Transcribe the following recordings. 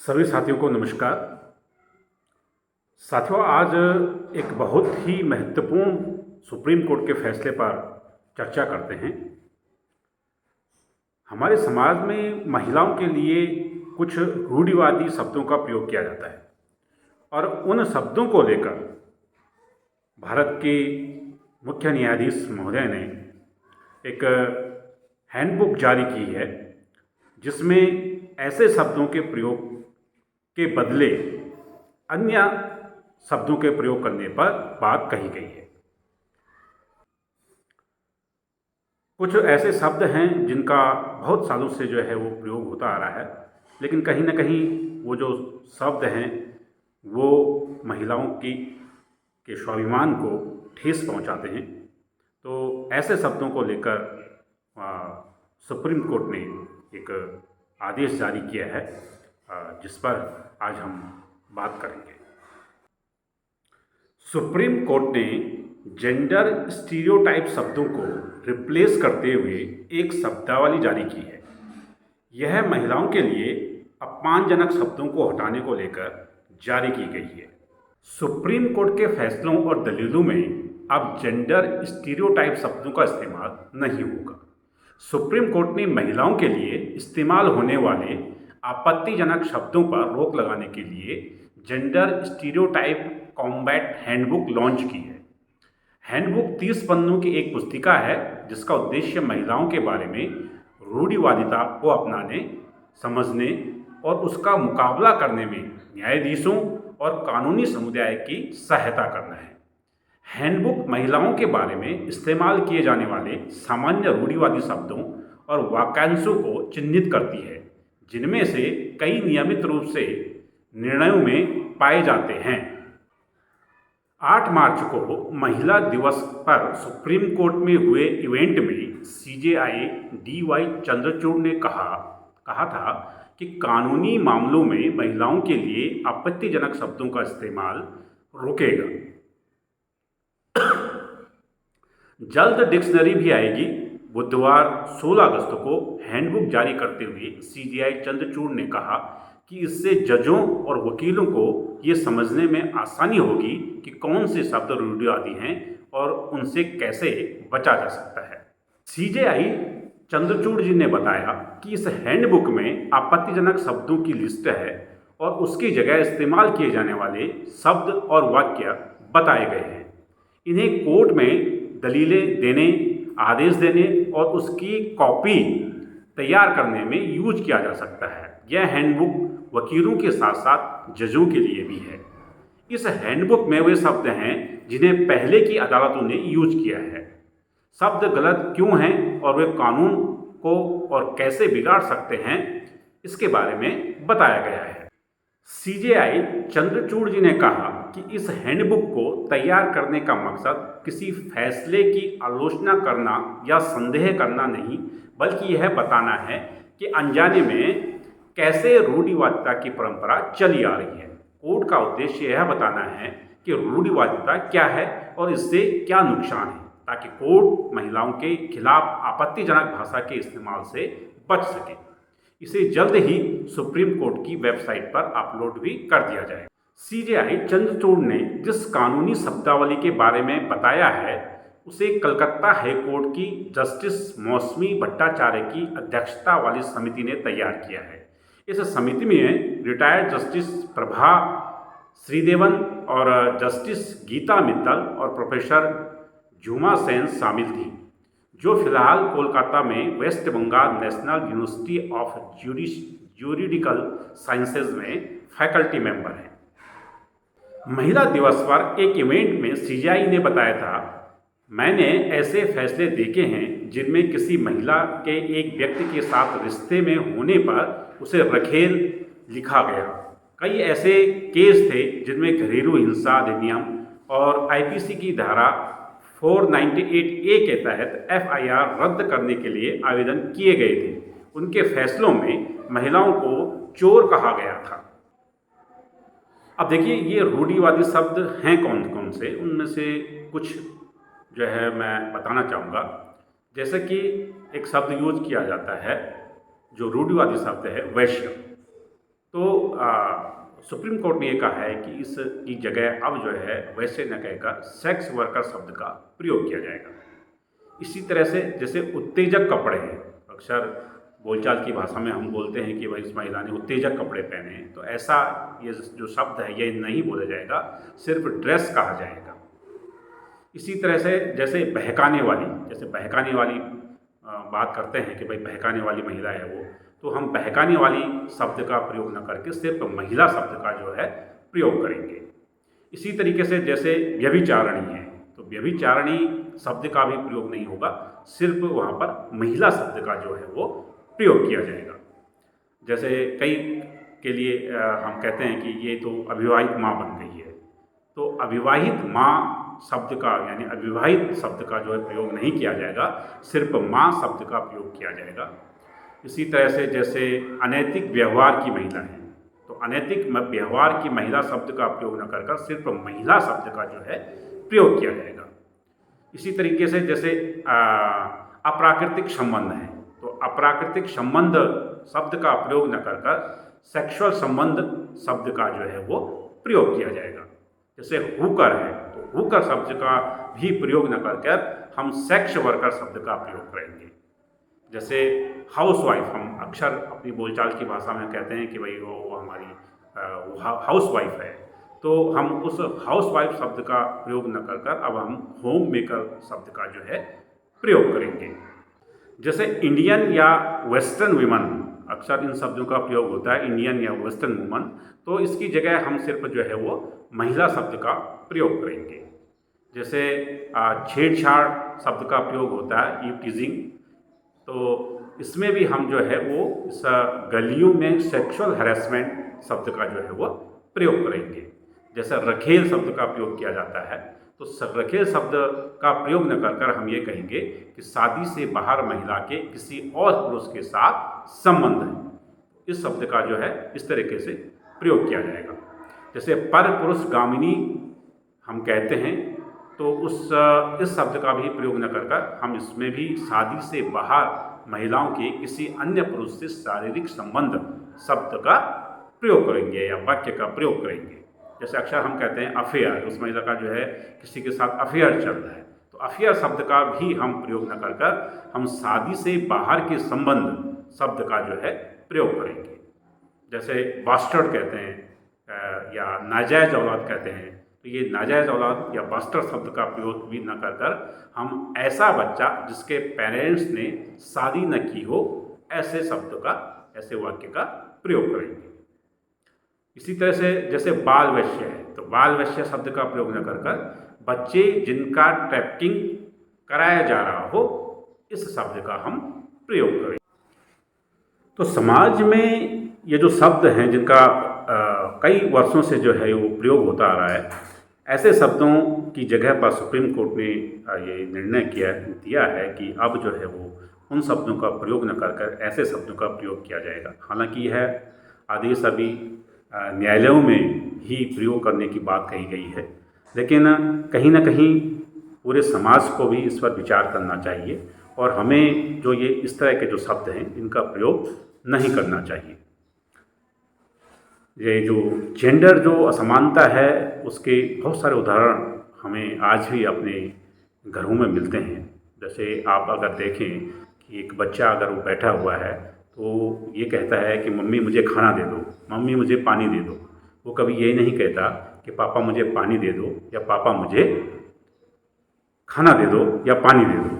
सभी साथियों को नमस्कार। साथियों, आज एक बहुत ही महत्वपूर्ण सुप्रीम कोर्ट के फैसले पर चर्चा करते हैं। हमारे समाज में महिलाओं के लिए कुछ रूढ़िवादी शब्दों का प्रयोग किया जाता है और उन शब्दों को लेकर भारत के मुख्य न्यायाधीश महोदय ने एक हैंडबुक जारी की है, जिसमें ऐसे शब्दों के प्रयोग के बदले अन्य शब्दों के प्रयोग करने पर बात कही गई है। कुछ ऐसे शब्द हैं जिनका बहुत सालों से वो प्रयोग होता आ रहा है, लेकिन कहीं ना कहीं वो जो शब्द हैं वो महिलाओं के स्वाभिमान को ठेस पहुंचाते हैं। तो ऐसे शब्दों को लेकर सुप्रीम कोर्ट ने एक आदेश जारी किया है, जिस पर आज हम बात करेंगे। सुप्रीम कोर्ट ने जेंडर स्टीरियोटाइप शब्दों को रिप्लेस करते हुए एक शब्दावली जारी की है। यह महिलाओं के लिए अपमानजनक शब्दों को हटाने को लेकर जारी की गई है। सुप्रीम कोर्ट के फैसलों और दलीलों में अब जेंडर स्टीरियोटाइप शब्दों का इस्तेमाल नहीं होगा। सुप्रीम कोर्ट ने महिलाओं के लिए इस्तेमाल होने वाले आपत्तिजनक शब्दों पर रोक लगाने के लिए gender stereotype combat handbook launch की है। हैंडबुक 30 पन्नों की एक पुस्तिका है, जिसका उद्देश्य महिलाओं के बारे में रूढ़िवादिता को अपनाने, समझने और उसका मुकाबला करने में न्यायाधीशों और कानूनी समुदाय की सहायता करना है। हैंडबुक महिलाओं के बारे में इस्तेमाल किए जाने वाले सामान्य रूढ़िवादी शब्दों और वाक्यांशों को चिन्हित करती है, जिनमें से कई नियमित रूप से निर्णयों में पाए जाते हैं। 8 मार्च को महिला दिवस पर सुप्रीम कोर्ट में हुए इवेंट में सीजेआई डीवाई चंद्रचूड़ ने कहा था कि कानूनी मामलों में महिलाओं के लिए आपत्तिजनक शब्दों का इस्तेमाल रोकेगा। जल्द डिक्शनरी भी आएगी। बुधवार 16 अगस्त को हैंडबुक जारी करते हुए सीजेआई चंद्रचूड़ ने कहा कि इससे जजों और वकीलों को ये समझने में आसानी होगी कि कौन से शब्द रूढ़िवादी हैं और उनसे कैसे बचा जा सकता है। सीजेआई चंद्रचूड़ जी ने बताया कि इस हैंडबुक में आपत्तिजनक शब्दों की लिस्ट है और उसकी जगह इस्तेमाल किए जाने वाले शब्द और वाक्य बताए गए हैं। इन्हें कोर्ट में दलीलें देने, आदेश देने और उसकी कॉपी तैयार करने में यूज किया जा सकता है। यह हैंडबुक वकीलों के साथ साथ जजों के लिए भी है। इस हैंडबुक में वे शब्द हैं जिन्हें पहले की अदालतों ने यूज किया है। शब्द गलत क्यों हैं और वे कानून को और कैसे बिगाड़ सकते हैं, इसके बारे में बताया गया है। सीजेआई चंद्रचूड़ जी ने कहा कि इस हैंडबुक को तैयार करने का मकसद किसी फैसले की आलोचना करना या संदेह करना नहीं, बल्कि यह बताना है कि अनजाने में कैसे रूढ़िवादिता की परंपरा चली आ रही है। कोर्ट का उद्देश्य यह बताना है कि रूढ़िवादिता क्या है और इससे क्या नुकसान है, ताकि कोर्ट महिलाओं के खिलाफ आपत्तिजनक भाषा के इस्तेमाल से बच सके। इसे जल्द ही सुप्रीम कोर्ट की वेबसाइट पर अपलोड भी कर दिया जाएगा। सीजेआई चंद्रचूड़ ने जिस कानूनी शब्दावली के बारे में बताया है, उसे कलकत्ता हाईकोर्ट की जस्टिस मौसमी भट्टाचार्य की अध्यक्षता वाली समिति ने तैयार किया है। इस समिति में रिटायर्ड जस्टिस प्रभा श्रीदेवन और जस्टिस गीता मित्तल और प्रोफेसर झुमा सेन शामिल थी, जो फिलहाल कोलकाता में West Bengal National University of Juridical Sciences में फैकल्टी मेंबर हैं। महिला दिवस पर एक इवेंट में सीजेआई ने बताया था, मैंने ऐसे फैसले देखे हैं जिनमें किसी महिला के एक व्यक्ति के साथ रिश्ते में होने पर उसे रखेल लिखा गया। कई ऐसे केस थे जिनमें घरेलू हिंसा अधिनियम और आईपीसी की धारा 498A के तहत एफआईआर रद्द करने के लिए आवेदन किए गए थे। उनके फैसलों में महिलाओं को चोर कहा गया था। अब देखिए, ये रूढ़िवादी शब्द हैं कौन कौन से, उनमें से कुछ मैं बताना चाहूँगा। जैसे कि एक शब्द यूज किया जाता है जो रूढ़िवादी शब्द है, वैश्य। तो सुप्रीम कोर्ट ने ये कहा है कि इसकी जगह अब जो है वैसे न कहकर सेक्स वर्कर शब्द का प्रयोग किया जाएगा। इसी तरह से जैसे उत्तेजक कपड़े हैं, अक्सर बोलचाल की भाषा में हम बोलते हैं कि भाई इस महिला ने उत्तेजक कपड़े पहने हैं, तो ऐसा ये जो शब्द है ये नहीं बोला जाएगा, सिर्फ ड्रेस कहा जाएगा। इसी तरह से जैसे बहकाने वाली बात करते हैं कि भाई बहकाने वाली महिला है वो, तो हम बहकाने वाली शब्द का प्रयोग न करके सिर्फ महिला शब्द का जो है प्रयोग करेंगे। इसी तरीके से जैसे व्यभिचारिणी है, तो व्यभिचारिणी शब्द का भी प्रयोग नहीं होगा, सिर्फ वहाँ पर महिला शब्द का जो है वो प्रयोग किया जाएगा। जैसे कई के लिए हम कहते हैं कि ये तो अविवाहित माँ बन गई है, तो अविवाहित माँ शब्द का यानी अविवाहित शब्द का जो है प्रयोग नहीं किया जाएगा, सिर्फ माँ शब्द का प्रयोग किया जाएगा। इसी तरह से जैसे अनैतिक व्यवहार की महिला है, तो अनैतिक व्यवहार की महिला शब्द का प्रयोग न कर सिर्फ महिला शब्द का जो है प्रयोग किया जाएगा। इसी तरीके से जैसे अप्राकृतिक संबंध है, तो अप्राकृतिक संबंध शब्द का प्रयोग न कर सेक्सुअल संबंध शब्द का जो है वो प्रयोग किया जाएगा। जैसे हुकर है, तो हुकर शब्द का भी प्रयोग न कर हम सेक्स वर्कर शब्द का प्रयोग करेंगे। जैसे हाउसवाइफ, हम अक्सर अपनी बोलचाल की भाषा में कहते हैं कि भाई वो हमारी हाउसवाइफ है, तो हम उस हाउसवाइफ शब्द का प्रयोग न कर अब हम होम मेकर शब्द का जो है प्रयोग करेंगे। जैसे इंडियन या वेस्टर्न वुमन, अक्सर इन शब्दों का प्रयोग होता है, इंडियन या वेस्टर्न वुमन, तो इसकी जगह हम सिर्फ जो है वो महिला शब्द का प्रयोग करेंगे। जैसे छेड़छाड़ शब्द का प्रयोग होता है, ईव टीजिंग, तो इसमें भी हम जो है वो इस गलियों में सेक्सुअल हैरेसमेंट शब्द का जो है वो प्रयोग करेंगे। जैसे रखेल शब्द का प्रयोग किया जाता है, तो रखेल शब्द का प्रयोग न कर हम ये कहेंगे कि शादी से बाहर महिला के किसी और पुरुष के साथ संबंध है। इस शब्द का जो है इस तरीके से प्रयोग किया जाएगा। जैसे पर पुरुष गामिनी हम कहते हैं, तो इस शब्द का भी प्रयोग न कर हम इसमें भी शादी से बाहर महिलाओं के किसी अन्य पुरुष से शारीरिक संबंध शब्द का प्रयोग करेंगे या वाक्य का प्रयोग करेंगे। जैसे अक्सर हम कहते हैं अफेयर, उस महिला का जो है किसी के साथ अफेयर चल रहा है, तो अफेयर शब्द का भी हम प्रयोग न कर हम शादी से बाहर के संबंध शब्द का जो है प्रयोग करेंगे। जैसे बास्टर्ड कहते हैं या नाजायज औलाद कहते हैं, तो ये नाजायज औलाद या बास्टर्ड शब्द का प्रयोग भी न कर हम ऐसा बच्चा जिसके पेरेंट्स ने शादी न की हो, ऐसे शब्द का, ऐसे वाक्य का प्रयोग करेंगे। इसी तरह से जैसे बाल वैश्य है, तो बाल वैश्य शब्द का प्रयोग न कर बच्चे जिनका ट्रैफिकिंग कराया जा रहा हो, इस शब्द का हम प्रयोग करें। तो समाज में ये जो शब्द हैं जिनका कई वर्षों से जो है वो प्रयोग होता आ रहा है, ऐसे शब्दों की जगह पर सुप्रीम कोर्ट ने ये निर्णय दिया है कि अब जो है वो उन शब्दों का प्रयोग न कर ऐसे शब्दों का प्रयोग किया जाएगा। हालांकि यह आदेश अभी न्यायालयों में ही प्रयोग करने की बात कही गई है, लेकिन कहीं ना कहीं पूरे समाज को भी इस पर विचार करना चाहिए और हमें जो ये इस तरह के जो शब्द हैं इनका प्रयोग नहीं करना चाहिए। ये जो जेंडर जो असमानता है उसके बहुत सारे उदाहरण हमें आज भी अपने घरों में मिलते हैं। जैसे आप अगर देखें कि एक बच्चा अगर वो बैठा हुआ है तो ये कहता है कि मम्मी मुझे खाना दे दो, मम्मी मुझे पानी दे दो। वो कभी ये नहीं कहता कि पापा मुझे पानी दे दो या पापा मुझे खाना दे दो या पानी दे दो।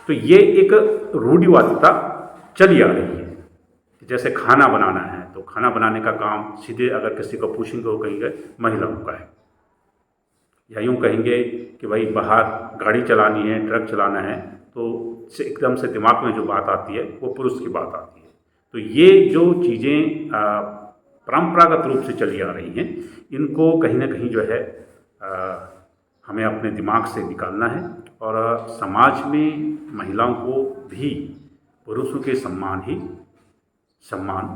तो ये एक रूढ़िवादिता चली आ रही है। जैसे खाना बनाना है तो खाना बनाने का काम सीधे अगर किसी को पूछेंगे वो कहेंगे महिलाओं का है, या यूँ कहेंगे कि भाई बाहर गाड़ी चलानी है, ट्रक चलाना है, तो एकदम से दिमाग में जो बात आती है वो पुरुष की बात आती है। तो ये जो चीज़ें परंपरागत रूप से चली आ रही हैं, इनको कहीं ना कहीं जो है हमें अपने दिमाग से निकालना है और समाज में महिलाओं को भी पुरुषों के सम्मान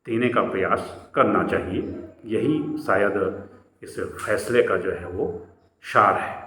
देने का प्रयास करना चाहिए। यही शायद इस फैसले का जो है वो सार है।